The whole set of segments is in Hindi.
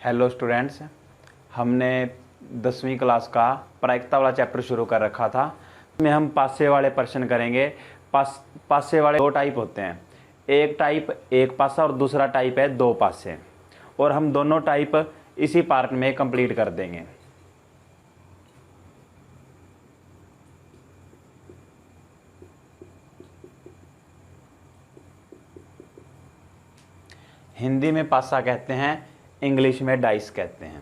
हेलो स्टूडेंट्स, हमने 10वीं क्लास का प्रायिकता वाला चैप्टर शुरू कर रखा था। इसमें हम पासे वाले प्रश्न करेंगे। पासे वाले दो टाइप होते हैं, एक टाइप एक पासा और दूसरा टाइप है दो पासे, और हम दोनों टाइप इसी पार्ट में कंप्लीट कर देंगे। हिंदी में पासा कहते हैं, इंग्लिश में डाइस कहते हैं।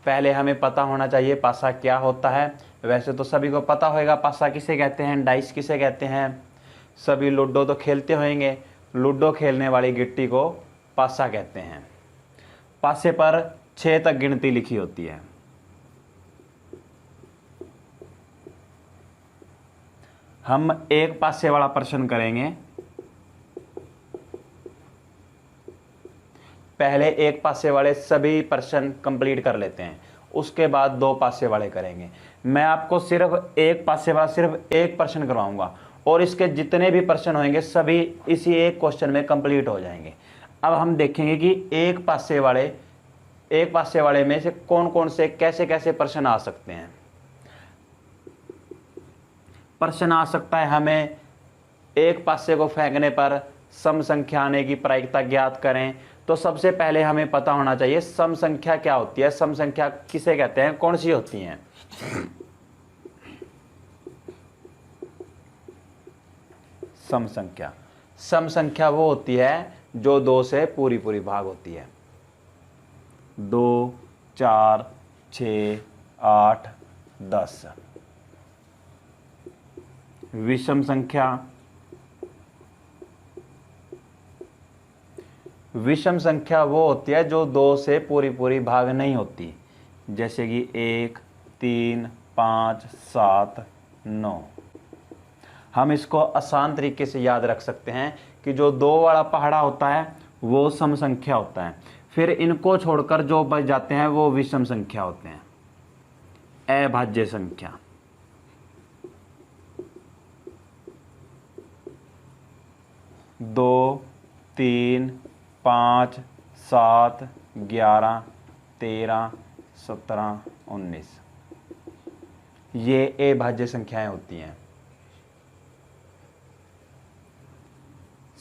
पहले हमें पता होना चाहिए पासा क्या होता है। वैसे तो सभी को पता होगा पासा किसे कहते हैं, डाइस किसे कहते हैं। सभी लूडो तो खेलते होंगे, लूडो खेलने वाली गिट्टी को पासा कहते हैं। पासे पर 6 तक गिनती लिखी होती है। हम एक पासे वाला प्रश्न करेंगे। पहले एक पासे वाले सभी प्रश्न कंप्लीट कर लेते हैं, उसके बाद दो पासे वाले करेंगे। मैं आपको सिर्फ एक पासे वाला सिर्फ एक प्रश्न करवाऊंगा और इसके जितने भी प्रश्न होंगे सभी इसी एक क्वेश्चन में कंप्लीट हो जाएंगे। अब हम देखेंगे कि एक पासे वाले में से कौन कौन से कैसे कैसे प्रश्न आ सकते हैं। प्रश्न आ सकता है हमें, एक पासे को फेंकने पर सम संख्या आने की प्रायिकता ज्ञात करें। तो सबसे पहले हमें पता होना चाहिए सम संख्या क्या होती है, सम संख्या किसे कहते हैं, कौन सी होती हैं। सम संख्या वो होती है जो 2 से पूरी पूरी भाग होती है। 2, 4, 6, 8, 10। विषम संख्या वो होती है जो 2 से पूरी पूरी भाग नहीं होती, जैसे कि 1, 3, 5, 7, 9। हम इसको आसान तरीके से याद रख सकते हैं कि जो 2 वाला पहाड़ा होता है वो सम संख्या होता है, फिर इनको छोड़कर जो बच जाते हैं वो विषम संख्या होते हैं। अभाज्य संख्या। दो, 3, 5, 7, 11, 13, 17, 19, ये अभाज्य संख्याएं होती हैं।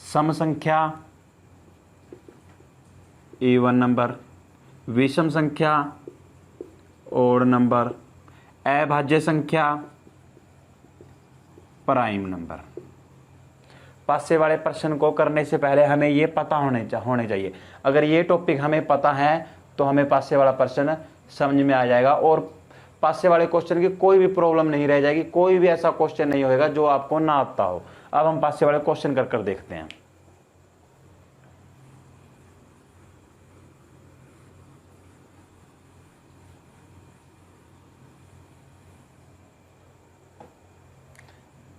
सम संख्या इवन नंबर, विषम संख्या ओड नंबर, अभाज्य संख्या प्राइम नंबर। पासे वाले प्रश्न को करने से पहले हमें ये पता होने चाहिए। अगर ये टॉपिक हमें पता है तो हमें पासे वाला प्रश्न समझ में आ जाएगा और पासे वाले क्वेश्चन की कोई भी प्रॉब्लम नहीं रह जाएगी। कोई भी ऐसा क्वेश्चन नहीं होगा जो आपको ना आता हो। अब हम पासे वाले क्वेश्चन कर देखते हैं।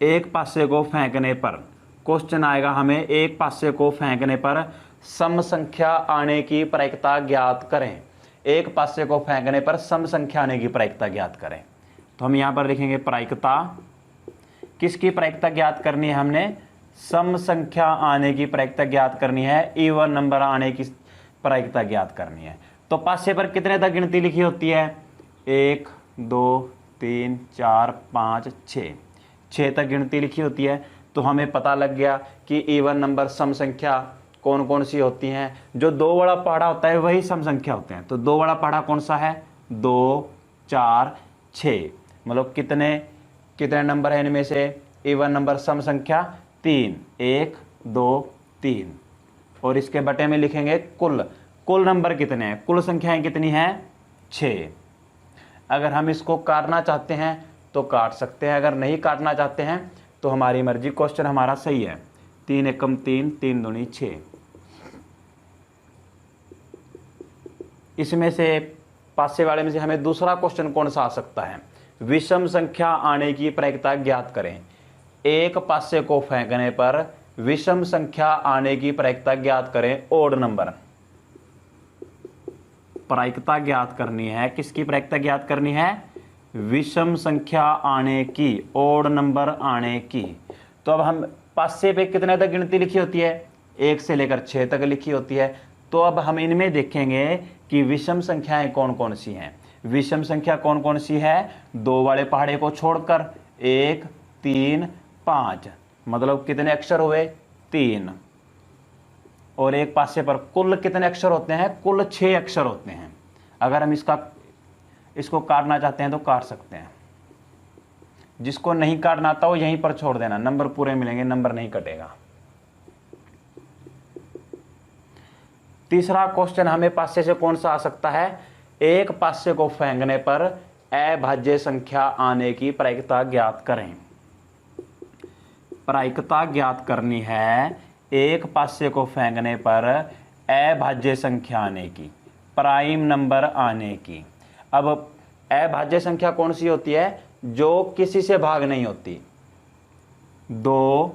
एक पासे को फेंकने पर क्वेश्चन आएगा हमें, एक पासे को फेंकने पर सम संख्या आने की प्रायिकता ज्ञात करें। एक पासे को फेंकने पर सम संख्या आने की प्रायिकता ज्ञात करें। तो हम यहां पर लिखेंगे प्रायिकता। किसकी प्रायिकता ज्ञात करनी है हमने, सम संख्या आने की प्रायिकता ज्ञात करनी है, इवन नंबर आने की प्रायिकता ज्ञात करनी है। तो पासे पर कितने तक गिनती लिखी होती है, 1, 2, 3, 4, 5, 6 तक गिनती लिखी होती है। तो हमें पता लग गया कि इवन नंबर सम संख्या कौन कौन सी होती हैं। जो 2 वाला पहाड़ा होता है वही सम संख्या होते हैं। तो 2 वाला पहाड़ा कौन सा है, 2, 4, 6, मतलब कितने नंबर है इनमें से, इवन नंबर सम संख्या 3, 1, 2, 3। और इसके बटे में लिखेंगे कुल नंबर कितने हैं, कुल संख्याएं कितनी हैं, 6। अगर हम इसको काटना चाहते हैं तो काट सकते हैं, अगर नहीं काटना चाहते हैं तो हमारी मर्जी। क्वेश्चन हमारा सही है। 3 एकम 3, 3 दूनी 6। इसमें से पासे वाले में से हमें दूसरा क्वेश्चन कौन सा आ सकता है, विषम संख्या आने की प्रायिकता ज्ञात करें। एक पासे को फेंकने पर विषम संख्या आने की प्रायिकता ज्ञात करें, ओड नंबर। प्रायिकता ज्ञात करनी है, किसकी प्रायिकता ज्ञात करनी है, विषम संख्या आने की, ओड नंबर आने की। तो अब हम पासे पे कितने तक गिनती लिखी होती है, 1 से लेकर 6 तक लिखी होती है। तो अब हम इनमें देखेंगे कि विषम संख्याएं कौन कौन सी हैं। विषम संख्या कौन कौन सी है, 2 वाले पहाड़े को छोड़कर 1 3 5, मतलब कितने अक्षर हुए 3, और एक पासे पर कुल कितने अक्षर होते हैं, कुल 6 अक्षर होते हैं। अगर हम इसको काटना चाहते हैं तो काट सकते हैं, जिसको नहीं काटना आता वो यहीं पर छोड़ देना, नंबर पूरे मिलेंगे, नंबर नहीं कटेगा। तीसरा क्वेश्चन हमें पासे से कौन सा आ सकता है, एक पासे को फेंकने पर अभाज्य संख्या आने की प्रायिकता ज्ञात करें। प्रायिकता ज्ञात करनी है एक पासे को फेंकने पर अभाज्य संख्या आने की, प्राइम नंबर आने की। अब अभाज्य संख्या कौन सी होती है, जो किसी से भाग नहीं होती। 2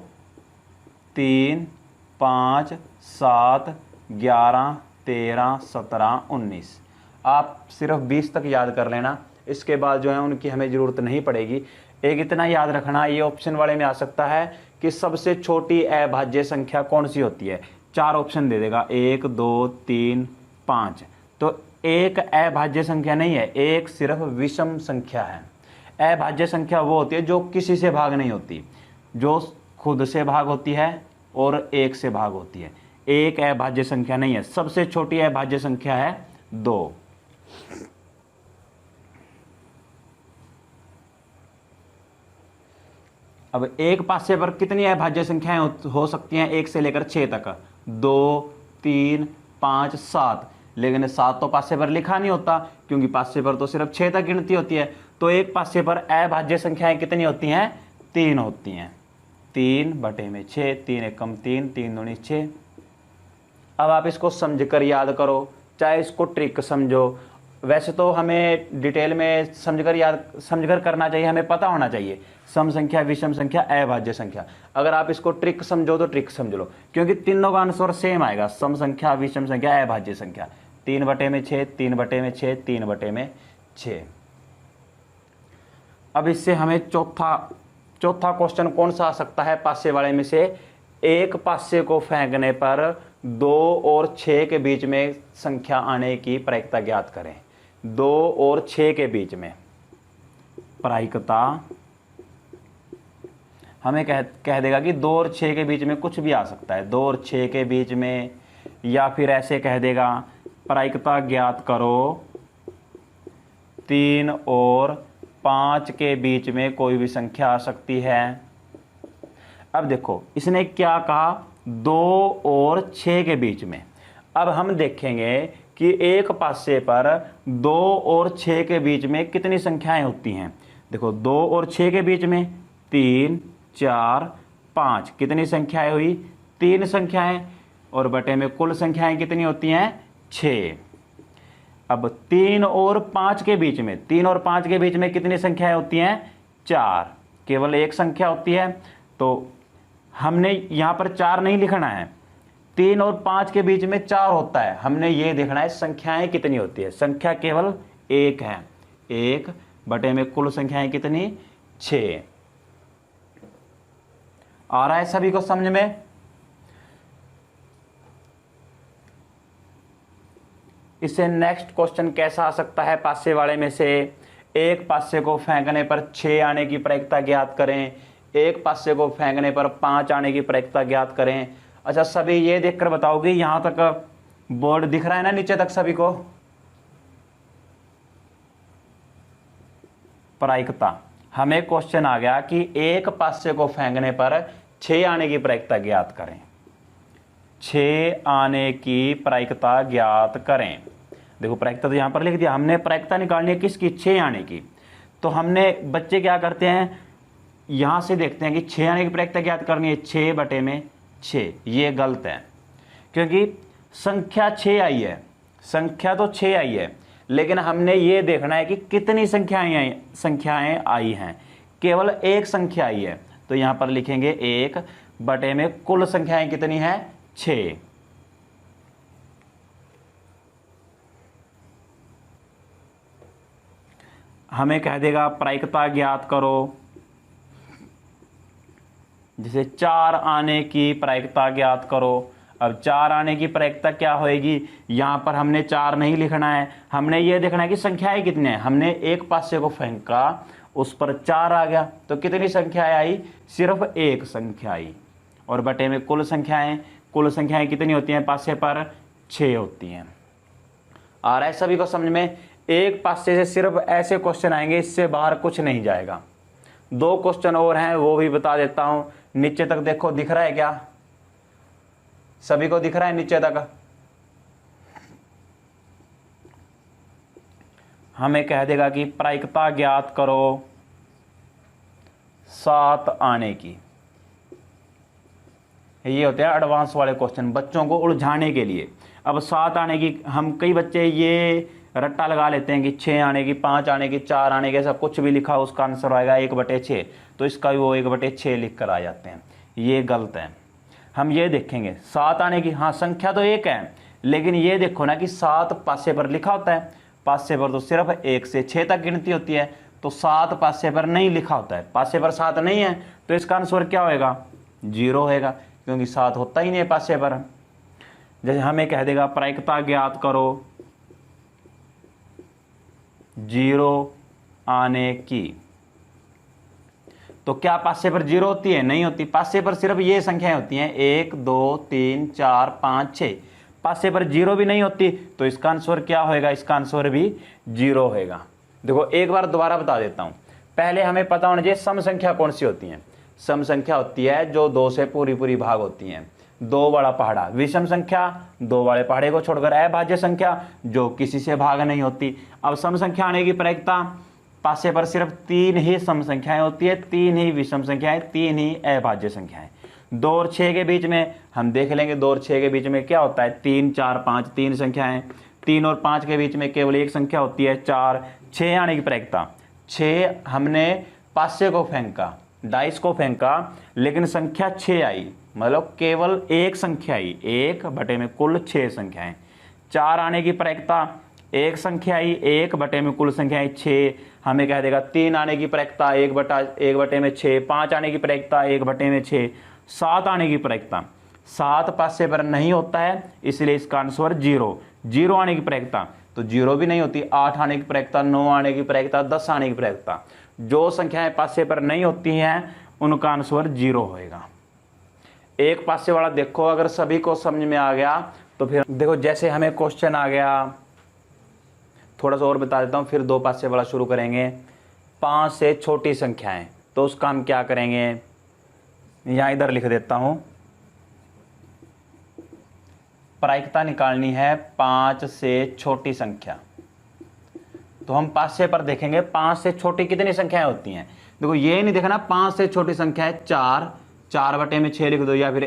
3 5 7 11 13 17 19, आप सिर्फ 20 तक याद कर लेना, इसके बाद जो है उनकी हमें ज़रूरत नहीं पड़ेगी। एक इतना याद रखना, ये ऑप्शन वाले में आ सकता है कि सबसे छोटी अभाज्य संख्या कौन सी होती है। 4 ऑप्शन दे देगा, 1 2 3 5, तो एक अभाज्य संख्या नहीं है, एक सिर्फ विषम संख्या है। अभाज्य संख्या वो होती है जो किसी से भाग नहीं होती, जो खुद से भाग होती है और 1 से भाग होती है। एक अभाज्य संख्या नहीं है, सबसे छोटी अभाज्य संख्या है 2। अब एक पासे पर कितनी अभाज्य संख्याएं हो सकती हैं, 1 से लेकर 6 तक, 2 3 5 7, लेकिन 7 तो पासे पर लिखा नहीं होता, क्योंकि पासे पर तो सिर्फ 6 तक गिनती होती है। तो एक पासे पर अभाज्य संख्याएं कितनी होती हैं, 3 होती हैं। 3/6, 3 एकम 3, 3 दूनी 6। अब आप इसको समझकर याद करो, चाहे इसको ट्रिक समझो। वैसे तो हमें डिटेल में समझकर करना चाहिए, हमें पता होना चाहिए सम संख्या, विषम संख्या, अभाज्य संख्या। अगर आप इसको ट्रिक समझो तो ट्रिक समझ लो, क्योंकि तीनों का आंसर सेम आएगा, सम संख्या, विषम संख्या, अभाज्य संख्या। 3/6, 3/6, 3/6। अब इससे हमें चौथा क्वेश्चन कौन सा आ सकता है पासे वाले में से, एक पासे को फेंकने पर 2 और 6 के बीच में संख्या आने की प्रायिकता ज्ञात करें। 2 और 6 के बीच में प्रायिकता हमें कह देगा कि 2 और 6 के बीच में कुछ भी आ सकता है, 2 और 6 के बीच में, या फिर ऐसे कह देगा प्रायिकता ज्ञात करो 3 और 5 के बीच में कोई भी संख्या आ सकती है। अब देखो इसने क्या कहा, 2 और 6 के बीच में। अब हम देखेंगे कि एक पासे पर 2 और 6 के बीच में कितनी संख्याएं होती हैं। देखो 2 और 6 के बीच में 3 4 5, कितनी संख्याएं हुई, 3 संख्याएं, और बटे में कुल संख्याएं कितनी होती हैं, 6। अब 3 और 5 के बीच में, 3 और 5 के बीच में कितनी संख्याएं होती हैं, 4, केवल एक संख्या होती है। तो हमने यहाँ पर 4 नहीं लिखना है, 3 और 5 के बीच में 4 होता है, हमने ये देखना है संख्याएं कितनी होती है। संख्या केवल 1 है, 1 बटे में कुल संख्याएं कितनी, 6। आ रहा है सभी को समझ में। इससे नेक्स्ट क्वेश्चन कैसा आ सकता है पासे वाले में से, एक पासे को फेंकने पर 6 आने की प्रायिकता ज्ञात करें, एक पासे को फेंकने पर 5 आने की प्रायिकता ज्ञात करें। अच्छा सभी ये देखकर बताओगे, यहां तक बोर्ड दिख रहा है ना, नीचे तक सभी को। प्रायिकता, हमें क्वेश्चन आ गया कि एक पासे को फेंकने पर 6 आने की प्रायिकता ज्ञात करें, 6 आने की प्रायिकता ज्ञात करें। देखो प्रायिकता तो यहां पर लिख दिया, हमने प्रायिकता निकालनी है किसकी, 6 आने की। तो हमने बच्चे क्या करते हैं, यहां से देखते हैं कि 6 आने की प्रायिकता ज्ञात करनी है, 6/6। ये गलत है, क्योंकि संख्या 6 आई है, संख्या तो 6 आई है, लेकिन हमने ये देखना है कि कितनी संख्याएं आई हैं। केवल एक संख्या आई है, तो यहां पर लिखेंगे 1 बटे में कुल संख्याएं कितनी है, 6। हमें कह देगा प्रायिकता ज्ञात करो, जैसे 4 आने की प्रायिकता ज्ञात करो। अब 4 आने की प्रायिकता क्या होएगी, यहाँ पर हमने 4 नहीं लिखना है, हमने ये देखना है कि संख्याएं कितनी हैं। हमने एक पासे को फेंका, उस पर 4 आ गया, तो कितनी संख्याएं आई, सिर्फ एक संख्या आई। और बटे में कुल संख्याएं कितनी होती हैं, पासे पर 6 होती हैं। आ रहा है सभी को समझ में। एक पासे से सिर्फ ऐसे क्वेश्चन आएंगे, इससे बाहर कुछ नहीं जाएगा। 2 क्वेश्चन और हैं, वो भी बता देता हूं। नीचे तक देखो, दिख रहा है क्या, सभी को दिख रहा है नीचे तक। हमें कह देगा कि प्रायिकता ज्ञात करो 7 आने की। ये होते हैं एडवांस वाले क्वेश्चन, बच्चों को उलझाने के लिए। अब 7 आने की, हम कई बच्चे ये रट्टा लगा लेते हैं कि 6 आने की, 5 आने की, 4 आने की, ऐसा कुछ भी लिखा उसका आंसर आएगा 1/6, तो इसका भी वो 1/6 लिख कर आ जाते हैं। ये गलत है। हम ये देखेंगे 7 आने की, हाँ संख्या तो एक है, लेकिन ये देखो ना कि 7 पासे पर लिखा होता है, पासे पर तो सिर्फ 1 से 6 तक गिनती होती है, तो 7 पासे पर नहीं लिखा होता है, पासे पर 7 नहीं है, तो इसका आंसर क्या होएगा, 0 होएगा, क्योंकि 7 होता ही नहीं है पासे पर। जैसे हमें कह देगा प्रायिकता ज्ञात करो 0 आने की, तो क्या पासे पर 0 होती है, नहीं होती। पासे पर सिर्फ ये संख्याएं होती हैं 1 2 3 4 5 6, पासे पर 0 भी नहीं होती, तो इसका आंसर क्या होएगा, इसका आंसर भी 0 होएगा। देखो एक बार दोबारा बता देता हूं। पहले हमें पता होना चाहिए सम संख्या कौन सी होती है। सम संख्या होती है जो 2 से पूरी भाग होती हैं, 2 वाला पहाड़ा। विषम संख्या 2 वाले पहाड़े को छोड़कर अभाज्य संख्या जो किसी से भाग नहीं होती। अब सम संख्या आने की प्रायिकता, पासे पर सिर्फ 3 ही सम संख्याएं होती है, 3 ही विषम संख्याएं, 3 ही अभाज्य संख्याएं। 2 और 6 के बीच में हम देख लेंगे, 2 और 6 के बीच में क्या होता है, 3 4 5, 3 संख्याएं। 3 और 5 के बीच में केवल एक संख्या होती है 4। 6 आने की प्रायिकता, 6 हमने पासे को फेंका, डाइस को फेंका, लेकिन संख्या 6 आई, मतलब केवल एक संख्या आई, 1 में कुल 6 संख्याएं। 4 आने की प्रायिकता, एक संख्या आई, 1 में कुल संख्याएं 6, हमें कह देगा 3 आने की प्रायिकता 1/6, 5 आने की प्रायिकता 1/6, 7 आने की प्रायिकता, 7 पासे पर नहीं होता है, इसलिए इसका आंसर 0 आने की प्रायिकता, तो 0 भी नहीं होती। 8 आने की प्रायिकता, 9 आने की प्रायिकता, 10 आने की प्रायिकता, जो संख्याएं पासे पर नहीं होती हैं उनका आंसर 0 होएगा। एक पासे वाला देखो, अगर सभी को समझ में आ गया तो फिर देखो, जैसे हमें क्वेश्चन आ गया, थोड़ा सा और बता देता हूं, फिर 2 पासे वाला शुरू करेंगे। 5 से छोटी संख्याएं, तो उसका हम क्या करेंगे, यहां इधर लिख देता हूं, प्रायिकता निकालनी है 5 से छोटी संख्या। तो हम पासे पर देखेंगे 5 से छोटी कितनी संख्याएं होती हैं। देखो ये नहीं देखना 5 से छोटी संख्या है 4, 4/6 लिख दो, या फिर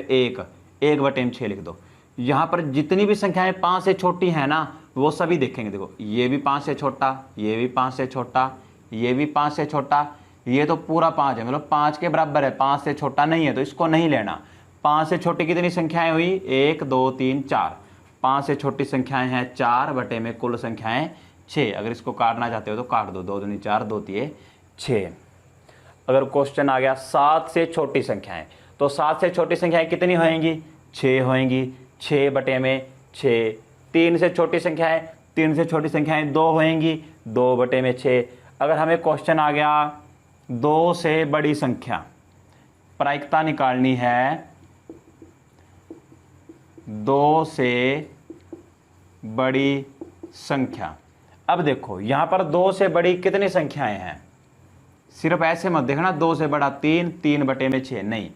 1/6 लिख दो। यहाँ पर जितनी भी संख्याएं 5 से छोटी हैं ना, वो सभी देखेंगे। देखो ये भी 5 से छोटा, ये भी 5 से छोटा, ये भी 5 से छोटा, ये तो पूरा 5 है, मतलब 5 के बराबर है, 5 से छोटा नहीं है, तो इसको नहीं लेना। 5 से छोटी कितनी संख्याएं हुई, 1 2 3 4, 5 से छोटी संख्याएं हैं 4 में कुल संख्याएं 6। अगर इसको काटना चाहते हो तो काट दो, 2 दूनी 4, 2 तिये 6। अगर क्वेश्चन आ गया 7 से छोटी संख्याएं, तो 7 से छोटी संख्याएं कितनी होएंगी, 6 होएंगी, 6/6। 3 से छोटी संख्याएं, 3 से छोटी संख्याएं 2 होएंगी, 2/6। अगर हमें क्वेश्चन आ गया 2 से बड़ी संख्या, प्रायिकता निकालनी है 2 से बड़ी संख्या। अब देखो यहां पर 2 से बड़ी कितनी संख्याएं हैं, सिर्फ ऐसे मत देखना 2 से बड़ा 3, 3/6 नहीं,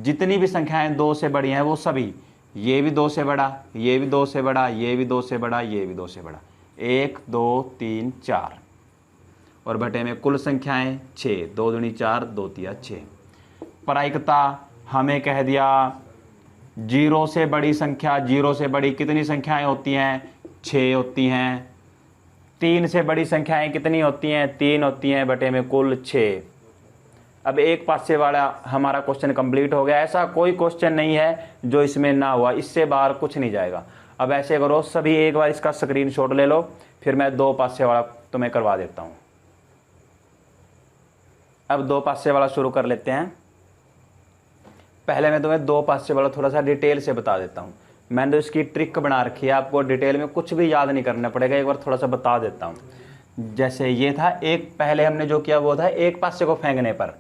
जितनी भी संख्याएं 2 से बड़ी हैं वो सभी, ये भी 2 से बड़ा, ये भी 2 से बड़ा, ये भी 2 से बड़ा, ये भी 2 से बड़ा, 1 2 3 4, और बटे में कुल संख्याएं 6, 2 दूनी 4, 2 तिया 6। प्रायिकता हमें कह दिया 0 से बड़ी संख्या, 0 से बड़ी कितनी संख्याएं होती हैं, 6 होती हैं। 3 से बड़ी संख्याएं कितनी होती हैं, 3 होती हैं, बटे में कुल 6। अब एक पासे वाला हमारा क्वेश्चन कंप्लीट हो गया। ऐसा कोई क्वेश्चन नहीं है जो इसमें ना हुआ, इससे बाहर कुछ नहीं जाएगा। अब ऐसे करो, सभी एक बार इसका स्क्रीनशॉट ले लो, फिर मैं 2 पासे वाला तुम्हें करवा देता हूं। अब 2 पासे वाला शुरू कर लेते हैं। पहले मैं तुम्हें 2 पासे वाला थोड़ा सा डिटेल से बता देता हूं। मैंने तो इसकी ट्रिक बना रखी है, आपको डिटेल में कुछ भी याद नहीं करना पड़ेगा, एक बार थोड़ा सा बता देता हूँ। जैसे ये था एक, पहले हमने जो किया वो था एक पासे को फेंकने पर,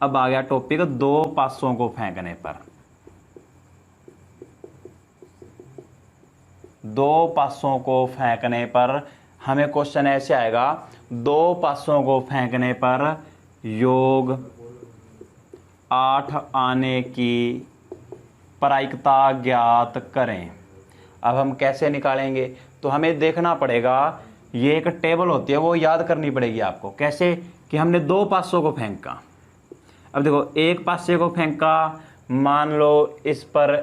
अब आ गया टॉपिक दो पासों को फेंकने पर। दो पासों को फेंकने पर हमें क्वेश्चन ऐसे आएगा, दो पासों को फेंकने पर योग 8 आने की प्रायिकता ज्ञात करें। अब हम कैसे निकालेंगे, तो हमें देखना पड़ेगा, ये एक टेबल होती है वो याद करनी पड़ेगी आपको। कैसे कि हमने दो पासों को फेंका, अब देखो एक पासे को फेंका, मान लो इस पर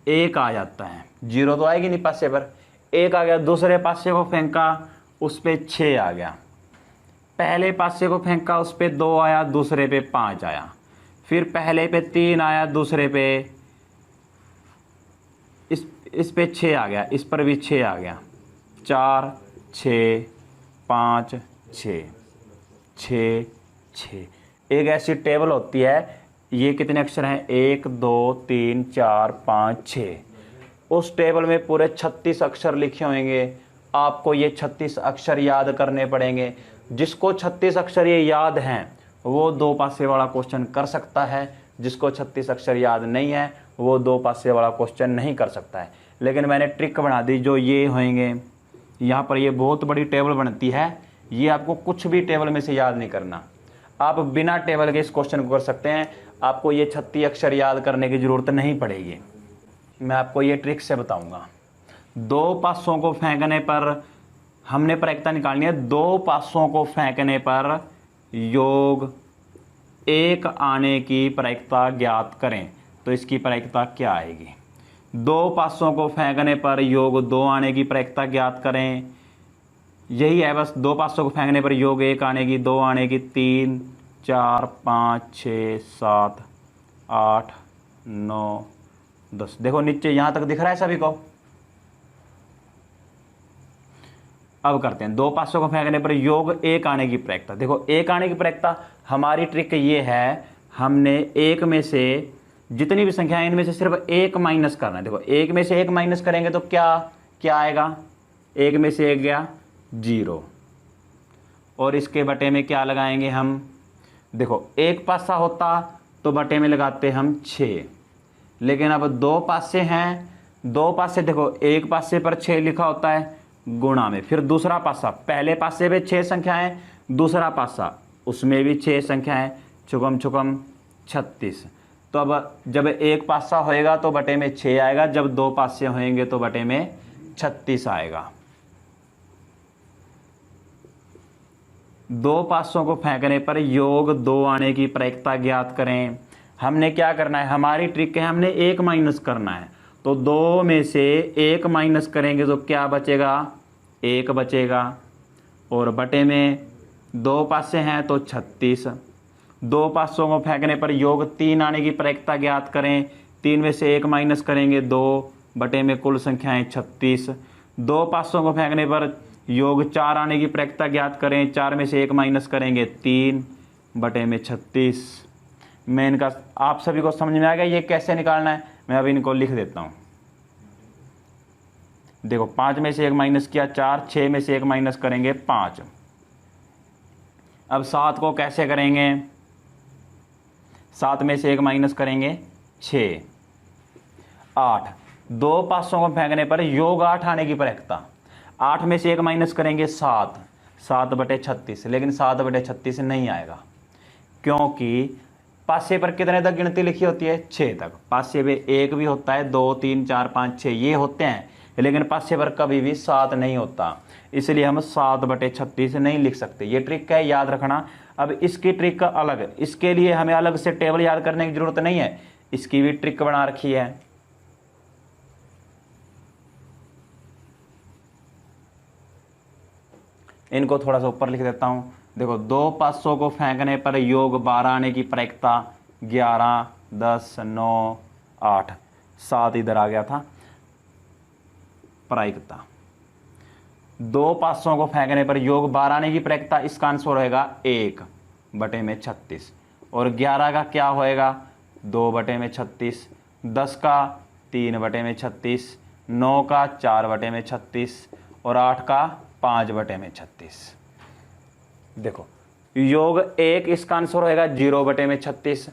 1 आ जाता है, 0 तो आएगी नहीं पासे पर, 1 आ गया। दूसरे पासे को फेंका, उस पे 6 आ गया। पहले पासे को फेंका, उस पे 2 आया, दूसरे पे 5 आया। फिर पहले पे 3 आया, दूसरे पे इस पे 6 आ गया, इस पर भी 6 आ गया। 4 6 5 6 6 6। एक ऐसी टेबल होती है, ये कितने अक्षर हैं, 1 2 3 4 5 6। उस टेबल में पूरे 36 अक्षर लिखे होंगे, आपको ये 36 अक्षर याद करने पड़ेंगे। जिसको 36 अक्षर ये याद हैं वो दो पासे वाला क्वेश्चन कर सकता है, जिसको 36 अक्षर याद नहीं है वो दो पासे वाला क्वेश्चन नहीं कर सकता है। लेकिन मैंने ट्रिक बना दी, जो ये होंगे यहाँ पर, ये बहुत बड़ी टेबल बनती है, ये आपको कुछ भी टेबल में से याद नहीं करना, आप बिना टेबल के इस क्वेश्चन को कर सकते हैं। आपको ये 36 अक्षर याद करने की ज़रूरत नहीं पड़ेगी, मैं आपको ये ट्रिक से बताऊंगा। दो पासों को फेंकने पर हमने प्रायिकता निकालनी है, दो पासों को फेंकने पर योग 1 आने की प्रायिकता ज्ञात करें। तो इसकी प्रायिकता क्या आएगी, दो पासों को फेंकने पर योग 2 आने की प्रायिकता ज्ञात करें। यही है बस, दो पासों को फेंकने पर योग 1 आने की, 2 आने की, 3 4 5 6 7 8 9 10। देखो नीचे यहाँ तक दिख रहा है सभी को। अब करते हैं, दो पासों को फेंकने पर योग 1 आने की प्रायिकता। देखो 1 आने की प्रायिकता, हमारी ट्रिक ये है, हमने 1 में से जितनी भी संख्या है इनमें से सिर्फ 1 माइनस करना है। देखो 1 में से 1 माइनस करेंगे तो क्या क्या आएगा, 1 में से 1 गया 0, और इसके बटे में क्या लगाएंगे हम, देखो 1 पासा होता तो बटे में लगाते हम 6, लेकिन अब दो पासे हैं, दो पासे देखो एक पासे पर 6 लिखा होता है गुणा में, फिर दूसरा पासा, पहले पासे पे 6 संख्याएं, दूसरा पासा उसमें भी 6 संख्याएं, छुकम छुकम 36। तो अब जब एक पासा होएगा तो बटे में 6 आएगा, जब दो पासे होंगे तो बटे में 36 आएगा। दो पासों को फेंकने पर योग 2 आने की प्रायिकता ज्ञात करें। हमने क्या करना है, हमारी ट्रिक है, हमने 1 माइनस करना है। तो 2 में से 1 माइनस करेंगे तो क्या बचेगा, 1 बचेगा, और बटे में 2 पासे हैं तो 36। दो पासों को फेंकने पर योग 3 आने की प्रायिकता ज्ञात करें। 3 में से 1 माइनस करेंगे 2, बटे में कुल संख्याएं 36। दो पासों को फेंकने पर योग 4 आने की प्रायिकता ज्ञात करें। 4 में से 1 माइनस करेंगे 3, बटे में 36। मैं इनका, आप सभी को समझ में आ गया ये कैसे निकालना है, मैं अभी इनको लिख देता हूँ। देखो 5 में से 1 माइनस किया 4, 6 में से 1 माइनस करेंगे 5। अब 7 को कैसे करेंगे, 7 में से 1 माइनस करेंगे 6। 8, दो पासों को फेंकने पर योग 8 आने की प्रायिकता, 8 में से 1 माइनस करेंगे 7, 7 बटे 36, लेकिन 7 बटे 36 नहीं आएगा, क्योंकि पासे पर कितने तक गिनती लिखी होती है, 6 तक। पासे पे 1 भी होता है, 2 3 4 5 6 ये होते हैं, लेकिन पासे पर कभी भी 7 नहीं होता, इसलिए हम 7 बटे 36 नहीं लिख सकते। ये ट्रिक है, याद रखना। अब इसकी ट्रिक का अलग, इसके लिए हमें अलग से टेबल याद करने की जरूरत नहीं है, इसकी भी ट्रिक बना रखी है। इनको थोड़ा सा ऊपर लिख देता हूं। देखो दो पासों को फेंकने पर योग 12 आने की प्रायिकता, 11 10 9 8, 7 इधर आ गया था प्रायिकता। दो पासों को फेंकने पर योग 12 आने की प्रायिकता, इसका आंसर होएगा 1 बटे में 36, और 11 का क्या होएगा 2 बटे में 36। 10 का 3/36, 9 का 4/36 और 8 का 5/36। देखो योग 1 इसका आंसर होएगा 0/36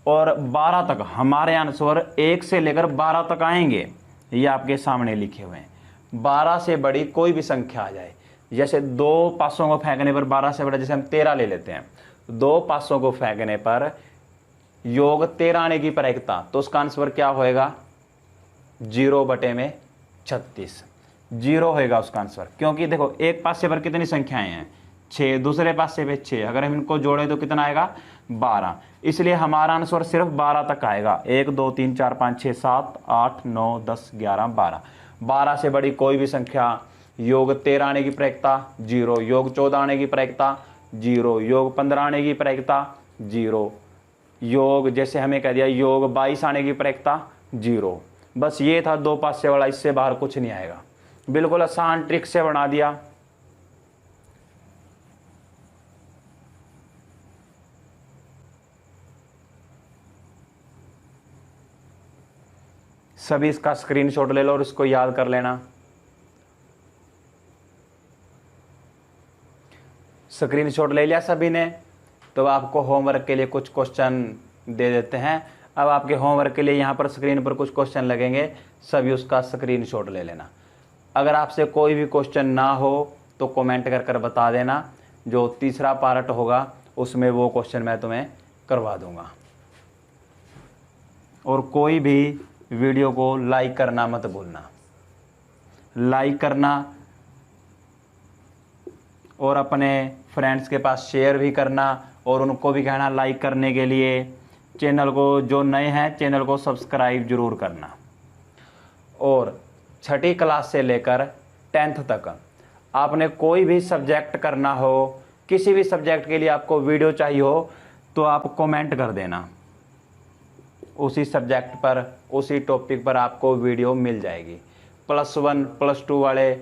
और 12 तक हमारे आंसर 1 से लेकर 12 तक आएंगे। ये आपके सामने लिखे हुए हैं। 12 से बड़ी कोई भी संख्या आ जाए, जैसे 2 पासों को फेंकने पर 12 से बड़ा, जैसे हम 13 ले लेते हैं, 2 पासों को फेंकने पर योग 13 आने की प्रायिकता, तो उसका आंसर क्या होएगा 0/36। 0 होएगा उसका आंसर, क्योंकि देखो एक पासे पर कितनी संख्याएं हैं 6, दूसरे पासे पे 6, अगर हम इनको जोड़े तो कितना आएगा 12, इसलिए हमारा आंसर सिर्फ 12 तक आएगा। 1 2 3 4 5 6 7 8 9 10 11 12। 12 से बड़ी कोई भी संख्या, योग 13 आने की प्रायिकता 0, योग 14 आने की प्रायिकता 0, योग 15 आने की प्रायिकता 0, योग जैसे हमें कह दिया योग 22 आने की प्रायिकता 0। बस ये था 2 पासे वाला, इससे बाहर कुछ नहीं आएगा। बिल्कुल आसान ट्रिक से बना दिया। सभी इसका स्क्रीनशॉट ले लो और इसको याद कर लेना। स्क्रीनशॉट ले लिया सभी ने, तो आपको होमवर्क के लिए कुछ क्वेश्चन दे देते हैं। अब आपके होमवर्क के लिए यहाँ पर स्क्रीन पर कुछ क्वेश्चन लगेंगे, सभी उसका स्क्रीनशॉट ले लेना। अगर आपसे कोई भी क्वेश्चन ना हो तो कमेंट कर कर बता देना, जो तीसरा पार्ट होगा उसमें वो क्वेश्चन मैं तुम्हें करवा दूंगा। और कोई भी वीडियो को लाइक करना मत भूलना, लाइक करना और अपने फ्रेंड्स के पास शेयर भी करना और उनको भी कहना लाइक करने के लिए। चैनल को, जो नए हैं चैनल को सब्सक्राइब जरूर करना। और 6ठी क्लास से लेकर 10th तक आपने कोई भी सब्जेक्ट करना हो, किसी भी सब्जेक्ट के लिए आपको वीडियो चाहिए हो तो आप कमेंट कर देना, उसी सब्जेक्ट पर, उसी टॉपिक पर आपको वीडियो मिल जाएगी। +1 +2 वाले,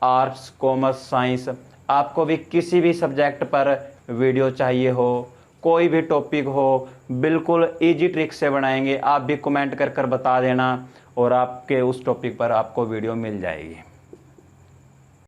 आर्ट्स कॉमर्स साइंस, आपको भी किसी भी सब्जेक्ट पर वीडियो चाहिए हो, कोई भी टॉपिक हो, बिल्कुल इजी ट्रिक से बनाएंगे। आप भी कमेंट कर कर बता देना और आपके उस टॉपिक पर आपको वीडियो मिल जाएगी।